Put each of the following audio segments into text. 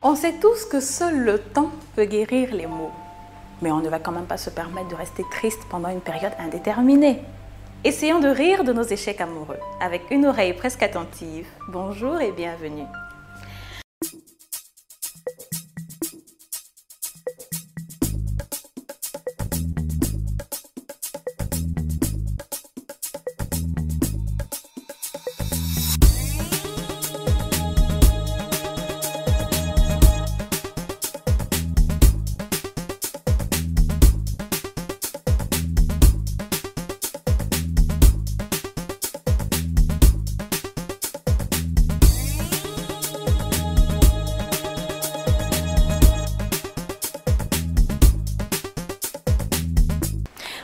On sait tous que seul le temps peut guérir les maux. Mais on ne va quand même pas se permettre de rester triste pendant une période indéterminée. Essayons de rire de nos échecs amoureux, avec une oreille presque attentive. Bonjour et bienvenue.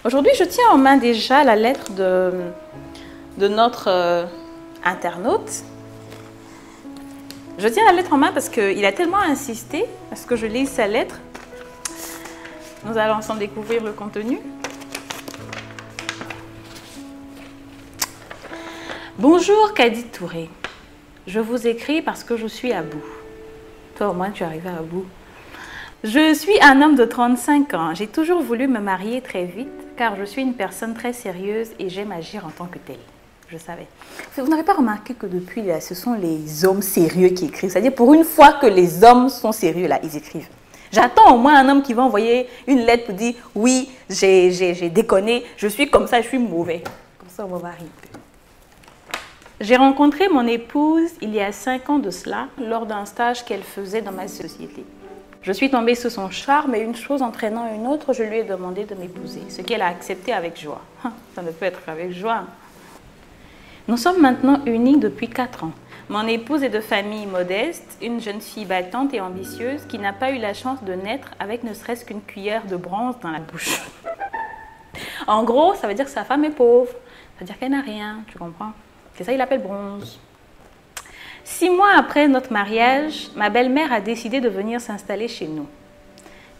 Aujourd'hui, je tiens en main déjà la lettre de notre internaute. Je tiens la lettre en main parce qu'il a tellement insisté à ce que je lise sa lettre. Nous allons ensemble découvrir le contenu. Bonjour Kadi Touré. Je vous écris parce que je suis à bout. Toi au moins tu es arrivé à bout. Je suis un homme de 35 ans. J'ai toujours voulu me marier très vite car je suis une personne très sérieuse et j'aime agir en tant que telle. Je savais. Vous n'avez pas remarqué que depuis là, ce sont les hommes sérieux qui écrivent. C'est-à-dire pour une fois que les hommes sont sérieux là, ils écrivent. J'attends au moins un homme qui va envoyer une lettre pour dire « Oui, j'ai déconné, je suis comme ça, je suis mauvais. » Comme ça, on va voir un peu. J'ai rencontré mon épouse il y a 5 ans de cela lors d'un stage qu'elle faisait dans ma société. Je suis tombée sous son charme et une chose entraînant une autre, je lui ai demandé de m'épouser, ce qu'elle a accepté avec joie. Ça ne peut être qu'avec joie. Nous sommes maintenant unis depuis 4 ans. Mon épouse est de famille modeste, une jeune fille battante et ambitieuse qui n'a pas eu la chance de naître avec ne serait-ce qu'une cuillère de bronze dans la bouche. En gros, ça veut dire que sa femme est pauvre. Ça veut dire qu'elle n'a rien, tu comprends? C'est ça qu'il appelle bronze. 6 mois après notre mariage, ma belle-mère a décidé de venir s'installer chez nous,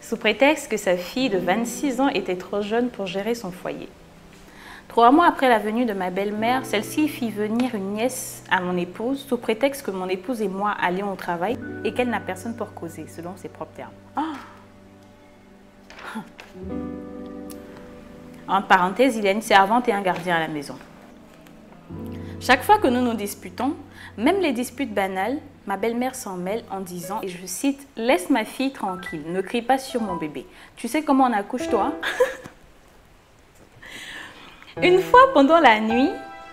sous prétexte que sa fille de 26 ans était trop jeune pour gérer son foyer. 3 mois après la venue de ma belle-mère, celle-ci fit venir une nièce à mon épouse, sous prétexte que mon épouse et moi allions au travail et qu'elle n'a personne pour causer, selon ses propres termes. Oh. Entre parenthèses, il y a une servante et un gardien à la maison. Chaque fois que nous nous disputons, même les disputes banales, ma belle-mère s'en mêle en disant, et je cite, « Laisse ma fille tranquille, ne crie pas sur mon bébé. Tu sais comment on accouche, toi ?» Une fois pendant la nuit,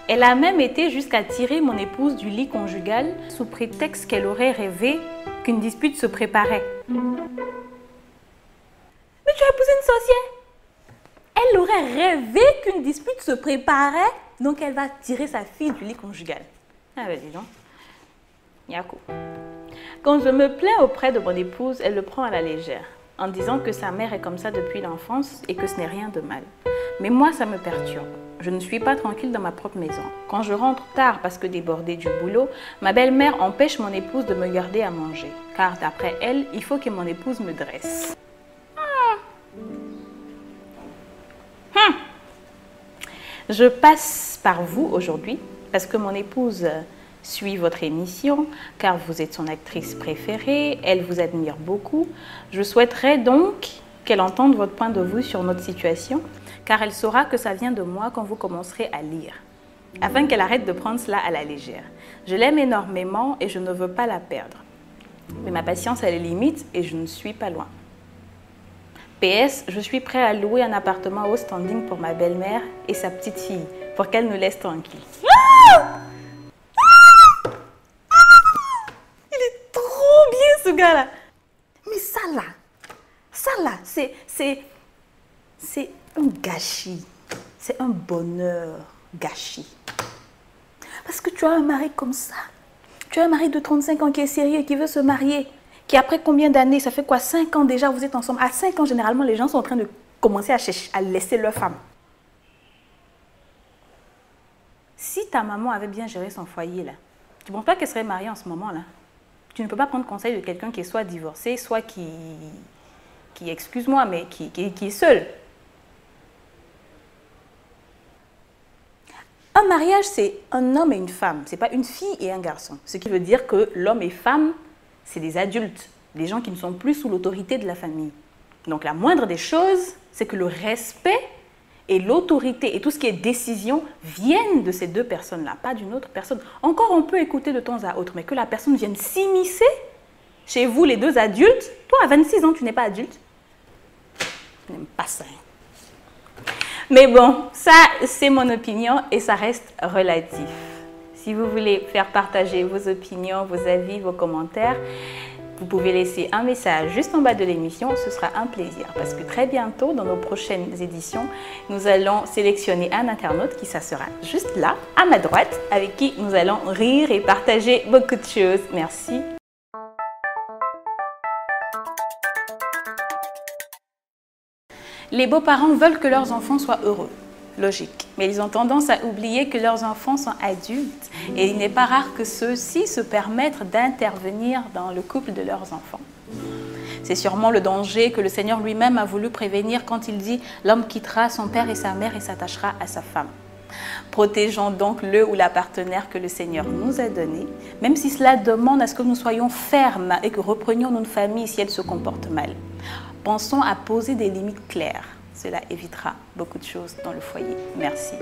elle a même été jusqu'à tirer mon épouse du lit conjugal sous prétexte qu'elle aurait rêvé qu'une dispute se préparait. Mais tu as épousé une sorcière? Elle aurait rêvé qu'une dispute se préparait, donc elle va tirer sa fille du lit conjugal. Ah ben dis donc, Yako. Quand je me plains auprès de mon épouse, elle le prend à la légère, en disant que sa mère est comme ça depuis l'enfance et que ce n'est rien de mal. Mais moi, ça me perturbe. Je ne suis pas tranquille dans ma propre maison. Quand je rentre tard parce que débordée du boulot, ma belle-mère empêche mon épouse de me garder à manger, car d'après elle, il faut que mon épouse me dresse. Je passe par vous aujourd'hui parce que mon épouse suit votre émission, car vous êtes son actrice préférée, elle vous admire beaucoup. Je souhaiterais donc qu'elle entende votre point de vue sur notre situation, car elle saura que ça vient de moi quand vous commencerez à lire, afin qu'elle arrête de prendre cela à la légère. Je l'aime énormément et je ne veux pas la perdre. Mais ma patience a les limites et je ne suis pas loin. PS, je suis prêt à louer un appartement au standing pour ma belle-mère et sa petite fille, pour qu'elle nous laisse tranquille. Il est trop bien ce gars-là. Mais ça là, c'est un gâchis. C'est un bonheur gâchis. Parce que tu as un mari comme ça. Tu as un mari de 35 ans qui est sérieux, qui veut se marier. Qui après combien d'années, ça fait quoi, 5 ans déjà, vous êtes ensemble. À 5 ans, généralement, les gens sont en train de commencer à laisser leur femme. Si ta maman avait bien géré son foyer, là, tu ne penses pas qu'elle serait mariée en ce moment, là? Tu ne peux pas prendre conseil de quelqu'un qui est soit divorcé, soit qui excuse-moi, mais qui est seul. Un mariage, c'est un homme et une femme. Ce n'est pas une fille et un garçon. Ce qui veut dire que l'homme et femme, c'est des adultes. les gens qui ne sont plus sous l'autorité de la famille. Donc la moindre des choses, c'est que le respect et l'autorité et tout ce qui est décision viennent de ces deux personnes-là, pas d'une autre personne. Encore, on peut écouter de temps à autre, mais que la personne vienne s'immiscer chez vous, les deux adultes. Toi, à 26 ans, tu n'es pas adulte. Je n'aime pas ça. Mais bon, ça, c'est mon opinion et ça reste relatif. Si vous voulez faire partager vos opinions, vos avis, vos commentaires, vous pouvez laisser un message juste en bas de l'émission, ce sera un plaisir. Parce que très bientôt, dans nos prochaines éditions, nous allons sélectionner un internaute qui ça sera juste là, à ma droite, avec qui nous allons rire et partager beaucoup de choses. Merci. Les beaux-parents veulent que leurs enfants soient heureux, logique. Mais ils ont tendance à oublier que leurs enfants sont adultes. Et il n'est pas rare que ceux-ci se permettent d'intervenir dans le couple de leurs enfants. C'est sûrement le danger que le Seigneur lui-même a voulu prévenir quand il dit « L'homme quittera son père et sa mère et s'attachera à sa femme ». Protégeons donc le ou la partenaire que le Seigneur nous a donné, même si cela demande à ce que nous soyons fermes et que reprenions notre famille si elle se comporte mal. Pensons à poser des limites claires. Cela évitera beaucoup de choses dans le foyer. Merci.